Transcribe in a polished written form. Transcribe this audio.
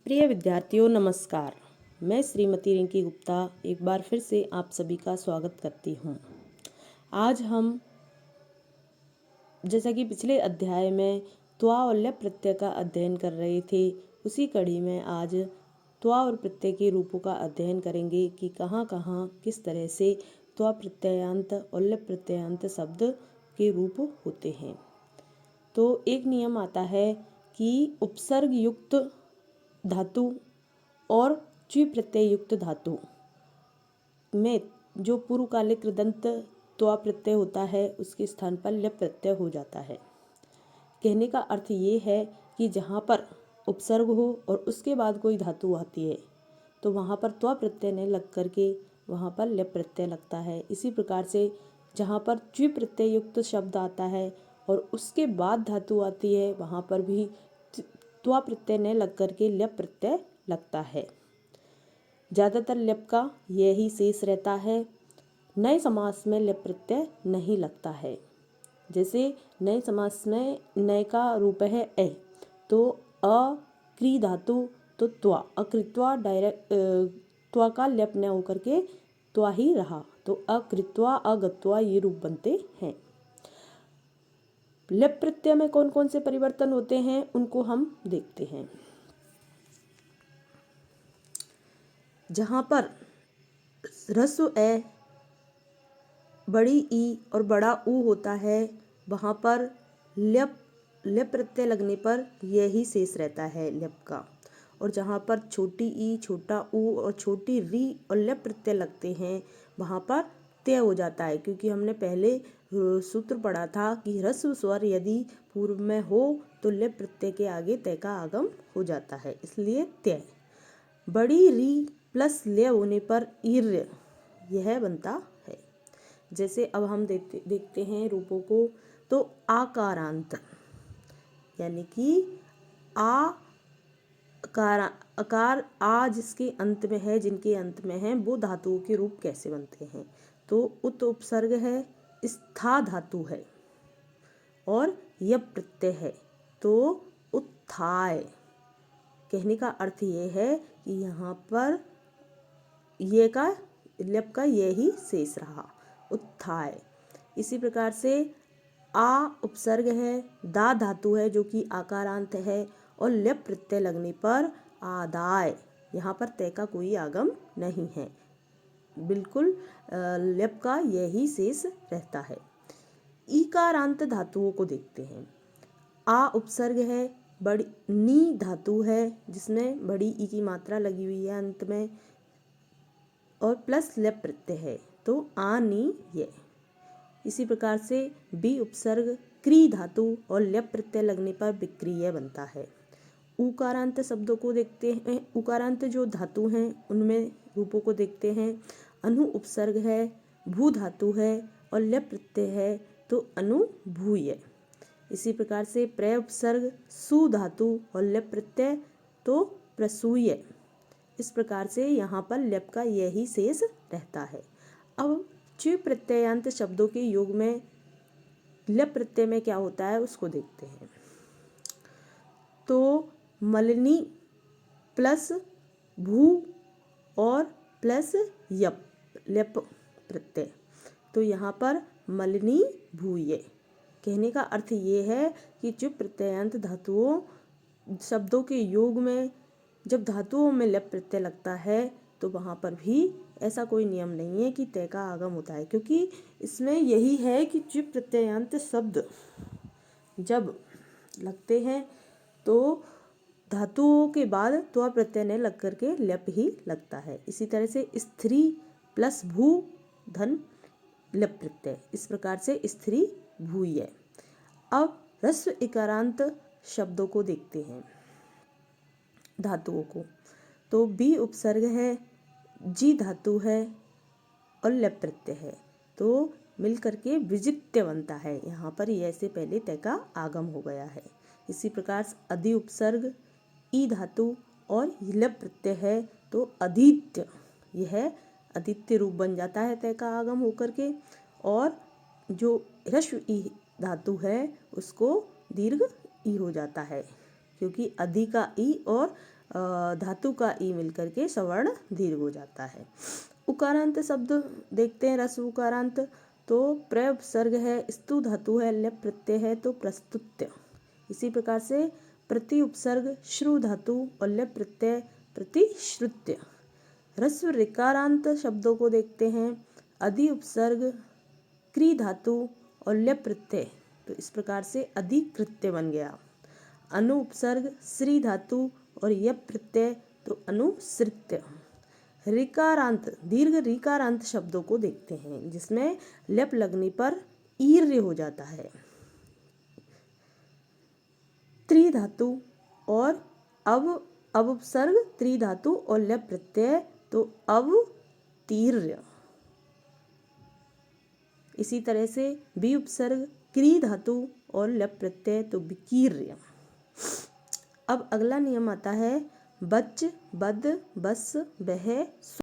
प्रिय विद्यार्थियों नमस्कार। मैं श्रीमती रिंकी गुप्ता एक बार फिर से आप सभी का स्वागत करती हूँ। आज हम जैसा कि पिछले अध्याय में त्वा और ल्यप प्रत्यय का अध्ययन कर रहे थे, उसी कड़ी में आज त्वा और प्रत्यय के रूपों का अध्ययन करेंगे कि कहाँ कहाँ किस तरह से त्वा प्रत्ययांत और ल्यप प्रत्ययांत शब्द के रूप होते हैं। तो एक नियम आता है कि उपसर्ग युक्त धातु और च्वी प्रत्यय युक्त धातु में जो पूर्वकालिक कृदंत त्वा प्रत्यय होता है उसके स्थान पर ल्यप प्रत्यय हो जाता है। कहने का अर्थ ये है कि जहाँ पर उपसर्ग हो और उसके बाद कोई धातु आती है तो वहाँ पर त्वा प्रत्यय ने लग करके वहाँ पर ल्यप प्रत्यय लगता है। इसी प्रकार से जहाँ पर च्वी प्रत्यय युक्त शब्द आता है और उसके बाद धातु आती है वहाँ पर भी त्वा प्रत्यय ने लग करके ल्यप प्रत्यय लगता है। ज़्यादातर ल्यप का यही शेष रहता है। नए समास में ल्यप प्रत्यय नहीं लगता है। जैसे नए समास में नए का रूप है ए, तो अक्री धातु तो त्वा, अकृत्वा डायरेक्ट त्वा का ल्यप न होकर के त्वा ही रहा, तो अकृत्वा अगत्वा ये रूप बनते हैं। ल्यप प्रत्यय में कौन कौन से परिवर्तन होते हैं उनको हम देखते हैं। जहाँ पर ह्रस्व ए, बड़ी ई और बड़ा ऊ होता है वहाँ पर ल्यप प्रत्यय लगने पर यही शेष रहता है ल्यप का। और जहाँ पर छोटी ई, छोटा ऊ और छोटी री और ल्यप प्रत्यय लगते हैं वहाँ पर त्य हो जाता है, क्योंकि हमने पहले सूत्र पढ़ा था कि ह्रस्व स्वर यदि पूर्व में हो तो ल्यप प्रत्यय के आगे त्य का आगम हो जाता है, इसलिए त्य। बड़ी री प्लस ल्य होने पर ईर्य यह बनता है। जैसे अब हम देखते हैं रूपों को, तो आकारांत यानी कि आकार आ जिसके अंत में है, जिनके अंत में है, वो धातुओं के रूप कैसे बनते हैं। तो उत उपसर्ग है, स्था धातु है और यप प्रत्यय है तो उत्थाय। कहने का अर्थ ये है कि यहाँ पर ये का ल्यप का यही शेष रहा, उत्थाय। इसी प्रकार से आ उपसर्ग है, दा धातु है जो कि आकारांत है और ल्यप प्रत्यय लगने पर आदाय। यहाँ पर त्य का कोई आगम नहीं है, बिल्कुल ल्यप का यही शेष रहता है। ईकारांत धातुओं को देखते हैं। आ उपसर्ग है, बड़ी नी धातु है जिसमें बड़ी ई की मात्रा लगी हुई है अंत में और प्लस ल्यप प्रत्यय है तो आ नी ये। इसी प्रकार से बी उपसर्ग क्री धातु और ल्यप प्रत्यय लगने पर विक्रिय बनता है। उकारांत शब्दों को देखते हैं। उकारांत जो धातु हैं उनमें रूपों को देखते हैं। अनु उपसर्ग है, भू धातु है और ल्यप प्रत्यय है तो अनुभूय। इसी प्रकार से प्रय उपसर्ग सु धातु और ल्यप प्रत्यय तो प्रसूय। इस प्रकार से यहाँ पर ल्यप का यही शेष रहता है। अब च्वी प्रत्ययांत शब्दों के योग में ल्यप प्रत्यय में क्या होता है उसको देखते हैं। तो मलिनी प्लस भू और प्लस यप ल्यप प्रत्यय, तो यहाँ पर मलिनी भूय। कहने का अर्थ ये है कि च्वी प्रत्ययांत धातुओं शब्दों के योग में जब धातुओं में ल्यप प्रत्यय लगता है तो वहाँ पर भी ऐसा कोई नियम नहीं है कि त्य का आगम होता है, क्योंकि इसमें यही है कि च्वी प्रत्ययांत शब्द जब लगते हैं तो धातुओं के बाद त्वा प्रत्यय ने लग करके ल्यप ही लगता है। इसी तरह से स्त्री प्लस भू धन ल्यप प्रत्यय, इस प्रकार से स्त्री भूय। अब ह्रस्व इकारांत शब्दों को देखते हैं धातुओं को। तो बी उपसर्ग है, जी धातु है और ल्यप प्रत्यय है तो मिल करके विजित्य बनता है। यहाँ पर ये से पहले त्य का आगम हो गया है। इसी प्रकार से अधि उपसर्ग ई धातु और ल्यप प्रत्यय है तो अधीत्य, यह अदित्य रूप बन जाता है त्य का आगम होकर के। और जो ह्रस्व ई धातु है उसको दीर्घ ई हो जाता है, क्योंकि अधि का ई और धातु का ई मिलकर के सवर्ण दीर्घ हो जाता है। उकारांत शब्द देखते हैं, रस्व उकारांत। तो प्र उपसर्ग है, स्तु धातु है, लप प्रत्यय है तो प्रस्तुत्य। इसी प्रकार से प्रति उपसर्ग श्रु धातु और लप प्रत्यय प्रतिश्रुत्य। ह्रस्व ऋकारांत शब्दों को देखते हैं, अधि उपसर्ग क्री धातु और लप प्रत्यय, तो इस प्रकार से अधिकृत्य बन गया। अनु उपसर्ग श्री धातु और यप प्रत्यय तो अनुसृत्य। ऋकारांत दीर्घ ऋकारांत शब्दों को देखते हैं, जिसमें लप लगने पर ईर्य हो जाता है। त्रि धातु और अब उपसर्ग त्रि धातु और लप प्रत्यय तो अवतीर्य। इसी तरह से बी उपसर्ग क्री धातु और लप प्रत्यय तो विकीर्य। अब अगला नियम आता है बच बद बस बह